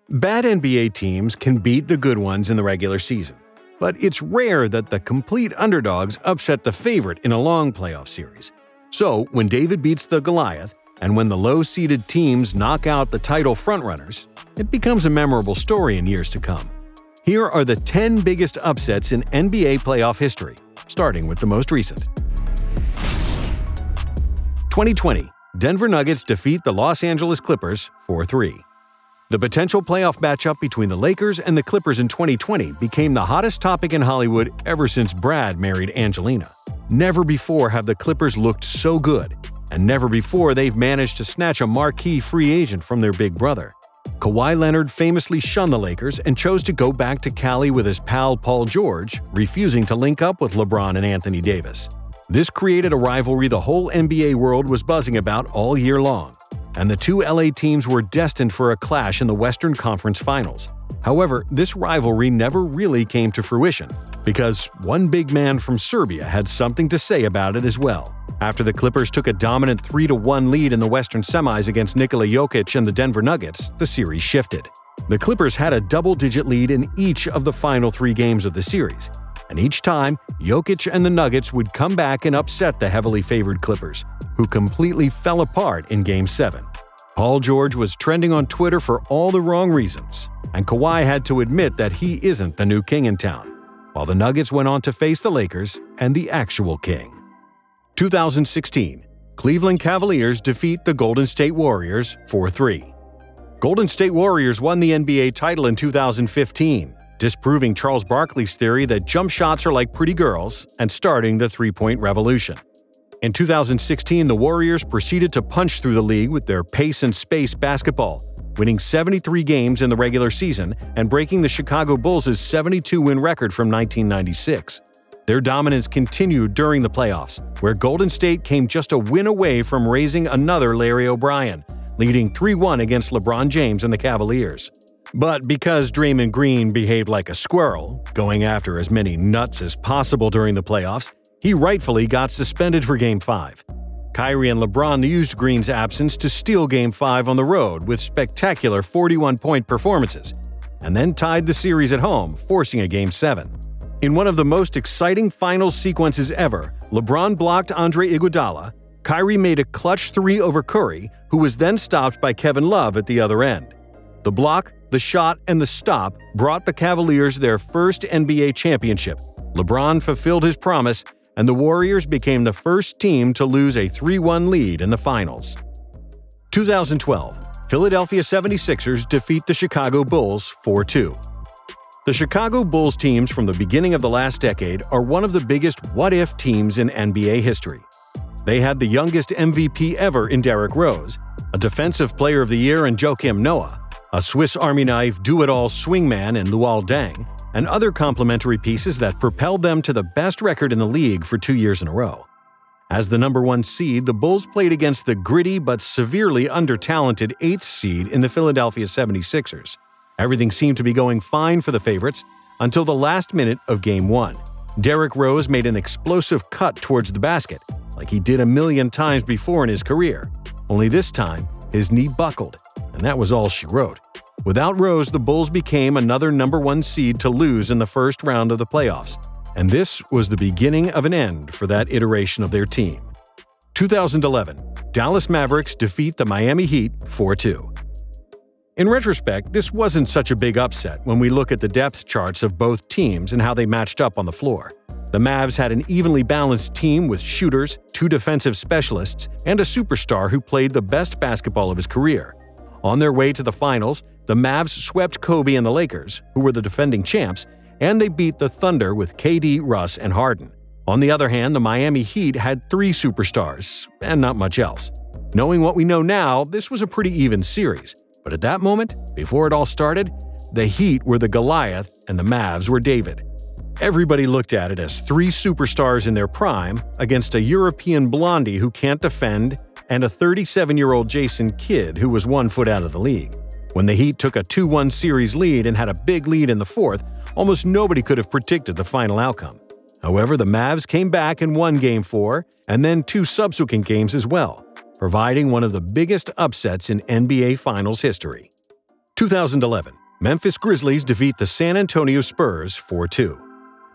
Bad NBA teams can beat the good ones in the regular season, but it's rare that the complete underdogs upset the favorite in a long playoff series. So, when David beats the Goliath, and when the low-seeded teams knock out the title frontrunners, it becomes a memorable story in years to come. Here are the 10 biggest upsets in NBA playoff history, starting with the most recent. 2020, Denver Nuggets defeat the Los Angeles Clippers 4-3. The potential playoff matchup between the Lakers and the Clippers in 2020 became the hottest topic in Hollywood ever since Brad married Angelina. Never before have the Clippers looked so good, and never before they've managed to snatch a marquee free agent from their big brother. Kawhi Leonard famously shunned the Lakers and chose to go back to Cali with his pal Paul George, refusing to link up with LeBron and Anthony Davis. This created a rivalry the whole NBA world was buzzing about all year long, and the two LA teams were destined for a clash in the Western Conference Finals. However, this rivalry never really came to fruition, because one big man from Serbia had something to say about it as well. After the Clippers took a dominant 3-1 lead in the Western semis against Nikola Jokic and the Denver Nuggets, the series shifted. The Clippers had a double-digit lead in each of the final 3 games of the series, and each time, Jokic and the Nuggets would come back and upset the heavily favored Clippers, who completely fell apart in Game 7. Paul George was trending on Twitter for all the wrong reasons, and Kawhi had to admit that he isn't the new king in town, while the Nuggets went on to face the Lakers and the actual king. 2016, Cleveland Cavaliers defeat the Golden State Warriors 4-3. Golden State Warriors won the NBA title in 2015, disproving Charles Barkley's theory that jump shots are like pretty girls and starting the three-point revolution. In 2016, the Warriors proceeded to punch through the league with their pace and space basketball, winning 73 games in the regular season and breaking the Chicago Bulls' 72-win record from 1996. Their dominance continued during the playoffs, where Golden State came just a win away from raising another Larry O'Brien, leading 3-1 against LeBron James and the Cavaliers. But because Draymond Green behaved like a squirrel, going after as many nuts as possible during the playoffs, he rightfully got suspended for Game 5. Kyrie and LeBron used Green's absence to steal Game 5 on the road with spectacular 41-point performances, and then tied the series at home, forcing a Game 7. In one of the most exciting finals sequences ever, LeBron blocked Andre Iguodala, Kyrie made a clutch 3 over Curry, who was then stopped by Kevin Love at the other end. The block, the shot, and the stop brought the Cavaliers their first NBA championship. LeBron fulfilled his promise, and the Warriors became the first team to lose a 3-1 lead in the finals. 2012, Philadelphia 76ers defeat the Chicago Bulls 4-2. The Chicago Bulls teams from the beginning of the last decade are one of the biggest what-if teams in NBA history. They had the youngest MVP ever in Derrick Rose, a Defensive Player of the Year in Joakim Noah, a Swiss Army knife do-it-all swingman in Luol Deng, and other complementary pieces that propelled them to the best record in the league for 2 years in a row. As the number 1 seed, the Bulls played against the gritty but severely under-talented 8th seed in the Philadelphia 76ers. Everything seemed to be going fine for the favorites until the last minute of Game 1. Derrick Rose made an explosive cut towards the basket, like he did a million times before in his career. Only this time, his knee buckled, and that was all she wrote. Without Rose, the Bulls became another number 1 seed to lose in the first round of the playoffs, and this was the beginning of an end for that iteration of their team. 2011, Dallas Mavericks defeat the Miami Heat 4-2. In retrospect, this wasn't such a big upset when we look at the depth charts of both teams and how they matched up on the floor. The Mavs had an evenly balanced team with shooters, 2 defensive specialists, and a superstar who played the best basketball of his career. On their way to the finals, the Mavs swept Kobe and the Lakers, who were the defending champs, and they beat the Thunder with KD, Russ, and Harden. On the other hand, the Miami Heat had 3 superstars, and not much else. Knowing what we know now, this was a pretty even series. But at that moment, before it all started, the Heat were the Goliath and the Mavs were David. Everybody looked at it as 3 superstars in their prime against a European blondie who can't defend and a 37-year-old Jason Kidd who was 1 foot out of the league. When the Heat took a 2-1 series lead and had a big lead in the 4th, almost nobody could have predicted the final outcome. However, the Mavs came back and won Game 4 and then 2 subsequent games as well, providing one of the biggest upsets in NBA Finals history. 2011, Memphis Grizzlies defeat the San Antonio Spurs 4-2.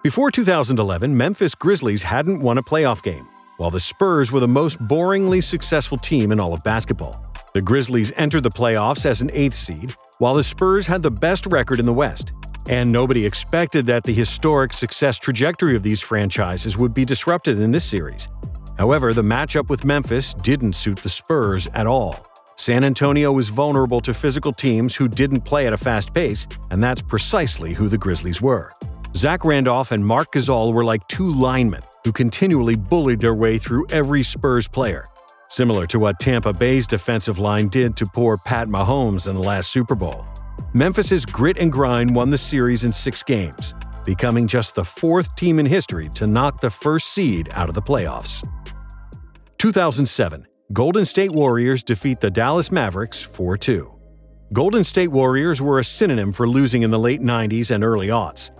Before 2011, Memphis Grizzlies hadn't won a playoff game, while the Spurs were the most boringly successful team in all of basketball. The Grizzlies entered the playoffs as an 8th seed, while the Spurs had the best record in the West. And nobody expected that the historic success trajectory of these franchises would be disrupted in this series. However, the matchup with Memphis didn't suit the Spurs at all. San Antonio was vulnerable to physical teams who didn't play at a fast pace, and that's precisely who the Grizzlies were. Zach Randolph and Marc Gasol were like two linemen who continually bullied their way through every Spurs player, similar to what Tampa Bay's defensive line did to poor Pat Mahomes in the last Super Bowl. Memphis's grit and grind won the series in 6 games, becoming just the 4th team in history to knock the first seed out of the playoffs. 2007, Golden State Warriors defeat the Dallas Mavericks 4-2. Golden State Warriors were a synonym for losing in the late 90s and early aughts.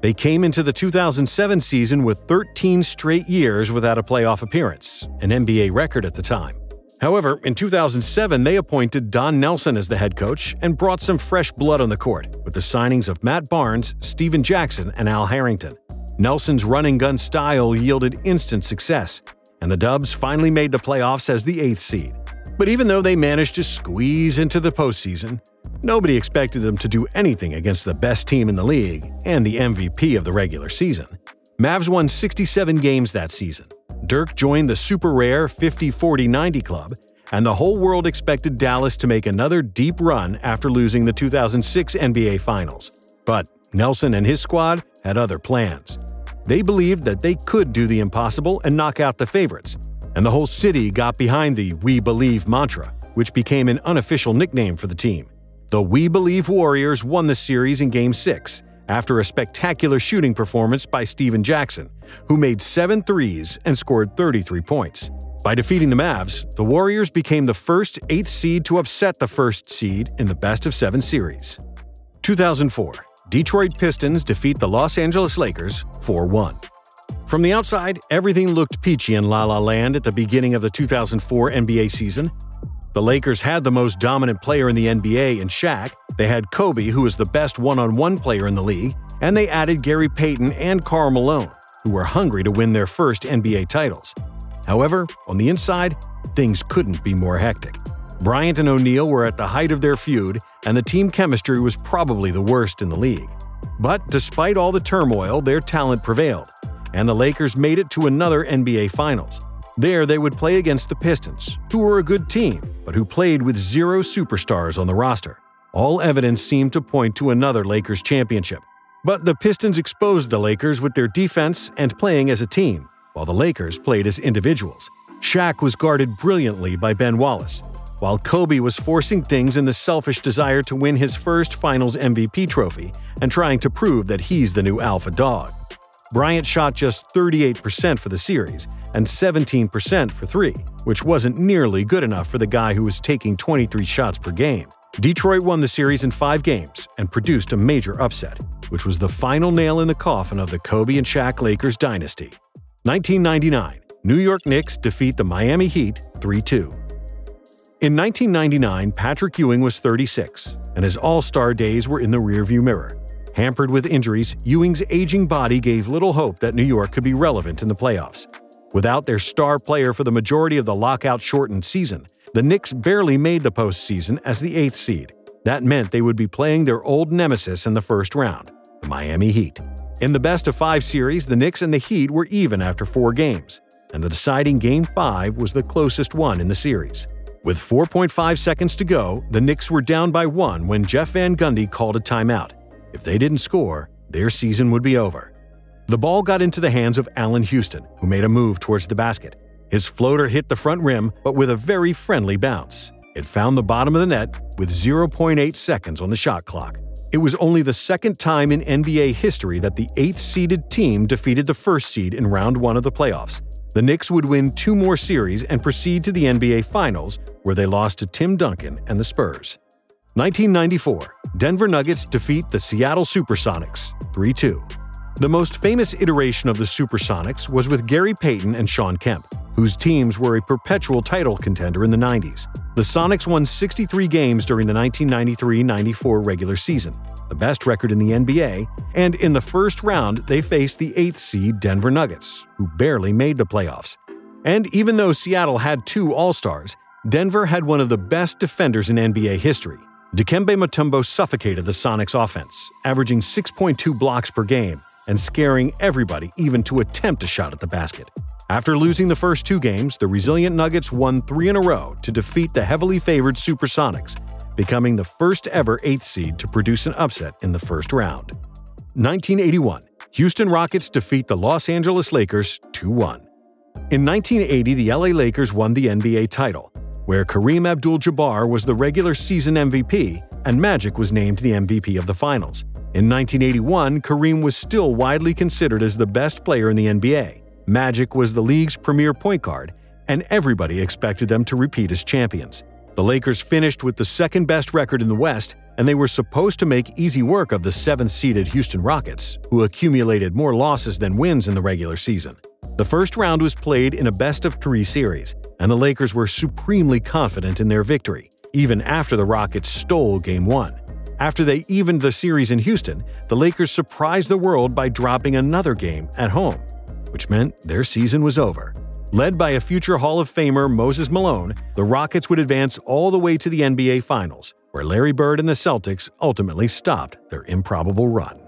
They came into the 2007 season with 13 straight years without a playoff appearance, an NBA record at the time. However, in 2007, they appointed Don Nelson as the head coach and brought some fresh blood on the court with the signings of Matt Barnes, Steven Jackson, and Al Harrington. Nelson's run-and-gun style yielded instant success, and the Dubs finally made the playoffs as the 8th seed. But even though they managed to squeeze into the postseason, nobody expected them to do anything against the best team in the league and the MVP of the regular season. Mavs won 67 games that season. Dirk joined the super rare 50-40-90 club, and the whole world expected Dallas to make another deep run after losing the 2006 NBA Finals. But Nelson and his squad had other plans. They believed that they could do the impossible and knock out the favorites, and the whole city got behind the "We Believe" mantra, which became an unofficial nickname for the team. The We Believe Warriors won the series in Game 6 after a spectacular shooting performance by Steven Jackson, who made 7 threes and scored 33 points. By defeating the Mavs, the Warriors became the first 8th seed to upset the 1st seed in the best-of-7 series. 2004, Detroit Pistons defeat the Los Angeles Lakers 4-1. From the outside, everything looked peachy in La La Land at the beginning of the 2004 NBA season. The Lakers had the most dominant player in the NBA in Shaq, they had Kobe, who was the best one-on-one player in the league, and they added Gary Payton and Karl Malone, who were hungry to win their first NBA titles. However, on the inside, things couldn't be more hectic. Bryant and O'Neal were at the height of their feud, and the team chemistry was probably the worst in the league. But despite all the turmoil, their talent prevailed, and the Lakers made it to another NBA Finals. There they would play against the Pistons, who were a good team, but who played with 0 superstars on the roster. All evidence seemed to point to another Lakers championship. But the Pistons exposed the Lakers with their defense and playing as a team, while the Lakers played as individuals. Shaq was guarded brilliantly by Ben Wallace, while Kobe was forcing things in the selfish desire to win his first Finals MVP trophy and trying to prove that he's the new alpha dog. Bryant shot just 38% for the series and 17% for 3, which wasn't nearly good enough for the guy who was taking 23 shots per game. Detroit won the series in 5 games and produced a major upset, which was the final nail in the coffin of the Kobe and Shaq Lakers dynasty. 1999, New York Knicks defeat the Miami Heat 3-2. In 1999, Patrick Ewing was 36, and his All-Star days were in the rearview mirror. Hampered with injuries, Ewing's aging body gave little hope that New York could be relevant in the playoffs. Without their star player for the majority of the lockout-shortened season, the Knicks barely made the postseason as the 8th seed. That meant they would be playing their old nemesis in the first round, the Miami Heat. In the best-of-5 series, the Knicks and the Heat were even after 4 games, and the deciding Game 5 was the closest one in the series. With 4.5 seconds to go, the Knicks were down by 1 when Jeff Van Gundy called a timeout. If they didn't score, their season would be over. The ball got into the hands of Allen Houston, who made a move towards the basket. His floater hit the front rim, but with a very friendly bounce. It found the bottom of the net with 0.8 seconds on the shot clock. It was only the second time in NBA history that the 8th-seeded team defeated the 1st seed in Round 1 of the playoffs. The Knicks would win 2 more series and proceed to the NBA Finals, where they lost to Tim Duncan and the Spurs. 1994, Denver Nuggets defeat the Seattle Supersonics 3-2. The most famous iteration of the Supersonics was with Gary Payton and Shawn Kemp. whose teams were a perpetual title contender in the 90s. The Sonics won 63 games during the 1993-94 regular season, the best record in the NBA, and in the first round they faced the 8th seed Denver Nuggets, who barely made the playoffs. And even though Seattle had 2 All-Stars, Denver had one of the best defenders in NBA history. Dikembe Mutombo suffocated the Sonics offense, averaging 6.2 blocks per game and scaring everybody even to attempt a shot at the basket. After losing the first 2 games, the resilient Nuggets won 3 in a row to defeat the heavily favored Supersonics, becoming the first ever 8th seed to produce an upset in the first round. 1981, Houston Rockets defeat the Los Angeles Lakers 2-1. In 1980, the LA Lakers won the NBA title, where Kareem Abdul-Jabbar was the regular season MVP and Magic was named the MVP of the finals. In 1981, Kareem was still widely considered as the best player in the NBA. Magic was the league's premier point guard, and everybody expected them to repeat as champions. The Lakers finished with the second-best record in the West, and they were supposed to make easy work of the 7th-seeded Houston Rockets, who accumulated more losses than wins in the regular season. The first round was played in a best-of-3 series, and the Lakers were supremely confident in their victory, even after the Rockets stole Game 1. After they evened the series in Houston, the Lakers surprised the world by dropping another game at home, which meant their season was over. Led by a future Hall of Famer Moses Malone, the Rockets would advance all the way to the NBA Finals, where Larry Bird and the Celtics ultimately stopped their improbable run.